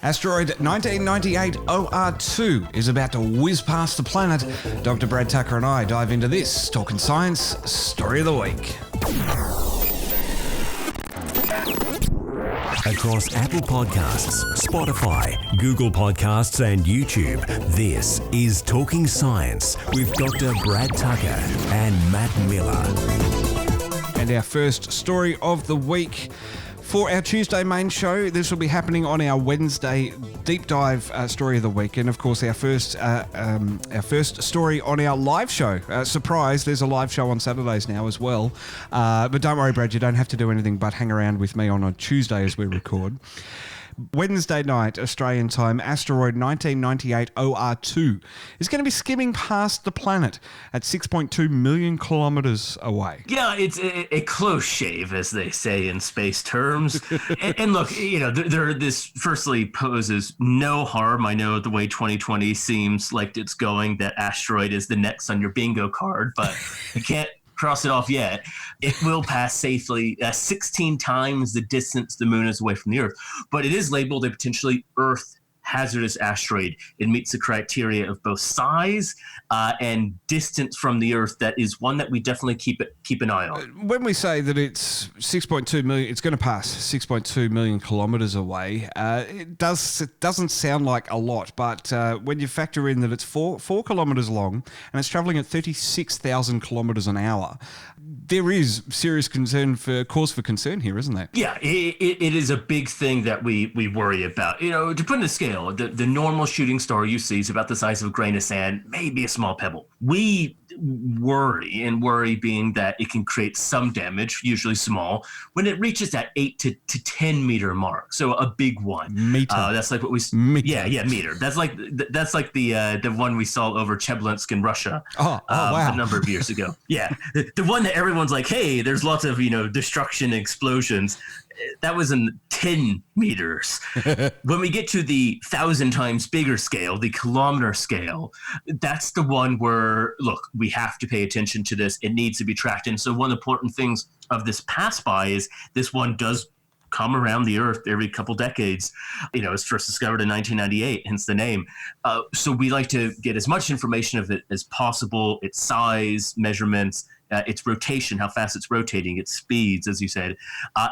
Asteroid 1998 OR2 is about to whiz past the planet. Dr. Brad Tucker and I dive into this, talking science, story of the week. Across Apple Podcasts, Spotify, Google Podcasts and YouTube, this is Talking Science with Dr. Brad Tucker and Matt Miller. And our first story of the week. For our Tuesday main show, this will be happening on our Wednesday deep dive story of the week, and of course our first story on our live show. Surprise! There's a live show on Saturdays now as well. But don't worry, Brad, you don't have to do anything but hang around with me on a Tuesday as we record. Wednesday night, Australian time, Asteroid 1998 OR2 is going to be skimming past the planet at 6.2 million kilometres away. Yeah, it's a close shave, as they say in space terms. and look, you know, this firstly poses no harm. I know the way 2020 seems like it's going, that asteroid is the next on your bingo card, but you can't cross it off yet. It will pass safely 16 times the distance the moon is away from the Earth, but it is labeled a potentially Earth hazardous asteroid. It meets the criteria of both size and distance from the Earth. That is one that we definitely keep an eye on. When we say that it's 6.2 million, it's going to pass 6.2 million kilometres away. It doesn't sound like a lot, but when you factor in that it's 4 kilometres long and it's travelling at 36,000 kilometres an hour, there is serious cause for concern here, isn't there? Yeah, it is a big thing that we worry about. You know, to put in a scale, the normal shooting star you see is about the size of a grain of sand, maybe a small pebble. We worry being that it can create some damage, usually small, when it reaches that 8 to 10 meter mark. So a big one. Meter. That's like what we. Meter. Yeah, meter. That's like the one we saw over Chelyabinsk in Russia. Wow. A number of years ago. Yeah, the one that everyone's like, hey, there's lots of destruction and explosions. That was in 10 meters. When we get to the 1,000 times bigger scale, the kilometer scale, that's the one where, look, we have to pay attention to this. It needs to be tracked. And so one of the important things of this pass by is this one does come around the Earth every couple decades. It was first discovered in 1998, hence the name. So we like to get as much information of it as possible, its size, measurements, its rotation, how fast it's rotating, its speeds, as you said,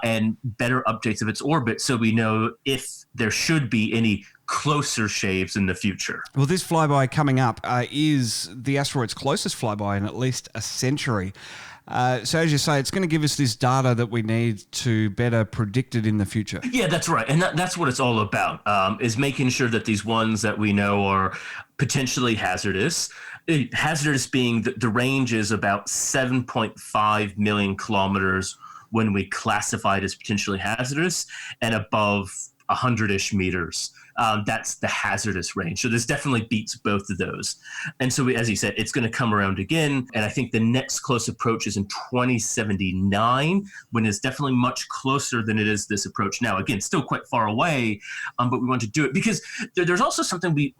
and better updates of its orbit, so we know if there should be any closer shaves in the future. Well, this flyby coming up is the asteroid's closest flyby in at least a century. So as you say, it's going to give us this data that we need to better predict it in the future. Yeah, that's right. And that's what it's all about, is making sure that these ones that we know are potentially hazardous. Hazardous being the range is about 7.5 million kilometers when we classify it as potentially hazardous, and above 100-ish meters. That's the hazardous range. So this definitely beats both of those. And so, as you said, it's going to come around again. And I think the next close approach is in 2079, when it's definitely much closer than it is this approach now. Again, still quite far away, but we want to do it because there's also something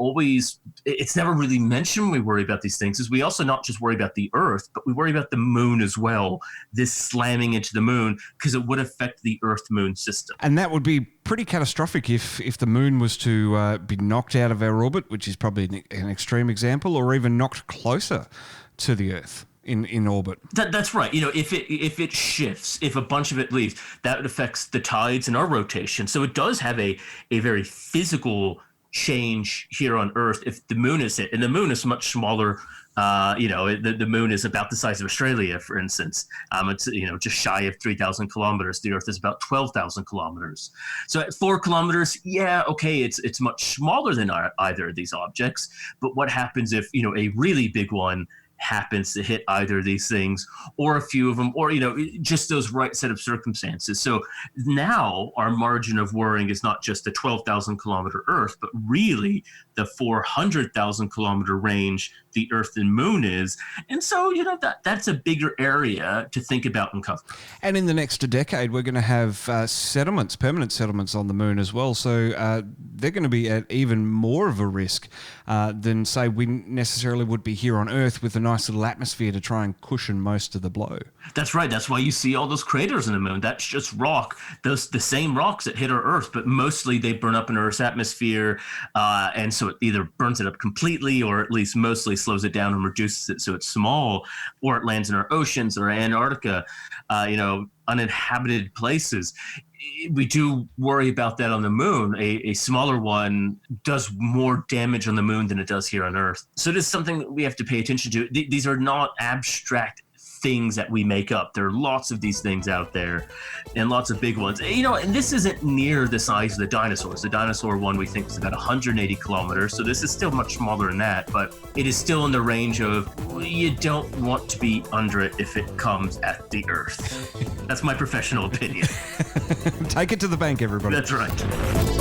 it's never really mentioned when we worry about these things, is we also not just worry about the Earth, but we worry about the moon as well, this slamming into the moon, because it would affect the Earth-Moon system. And that would be pretty catastrophic if the moon was to be knocked out of our orbit, which is probably an extreme example, or even knocked closer to the Earth in orbit. That's right. If it shifts, if a bunch of it leaves, that affects the tides and our rotation. So it does have a very physical change here on Earth if the moon is hit. And the moon is much smaller. The moon is about the size of Australia, for instance. It's just shy of 3,000 kilometers. The Earth is about 12,000 kilometers. So at 4 kilometers, yeah, okay, it's much smaller than either of these objects. But what happens if a really big one happens to hit either of these things, or a few of them, or just those right set of circumstances? So now our margin of worrying is not just the 12,000 kilometer Earth, but really the 400,000 kilometer range the Earth and Moon is. And so that's a bigger area to think about and cover. And in the next decade, we're going to have permanent settlements on the Moon as well. So they're going to be at even more of a risk than, say, we necessarily would be here on Earth with a nice little atmosphere to try and cushion most of the blow. That's right. That's why you see all those craters in the moon. That's just rock. The same rocks that hit our Earth, but mostly they burn up in Earth's atmosphere, and so it either burns it up completely or at least mostly slows it down and reduces it so it's small, or it lands in our oceans or Antarctica, uninhabited places. We do worry about that on the moon. A smaller one does more damage on the moon than it does here on Earth. So it is something that we have to pay attention to. These are not abstract things that we make up. There are lots of these things out there and lots of big ones. And this isn't near the size of the dinosaurs. The dinosaur one we think is about 180 kilometers. So this is still much smaller than that, but it is still in the range of you don't want to be under it if it comes at the Earth. That's my professional opinion. Take it to the bank, everybody. That's right.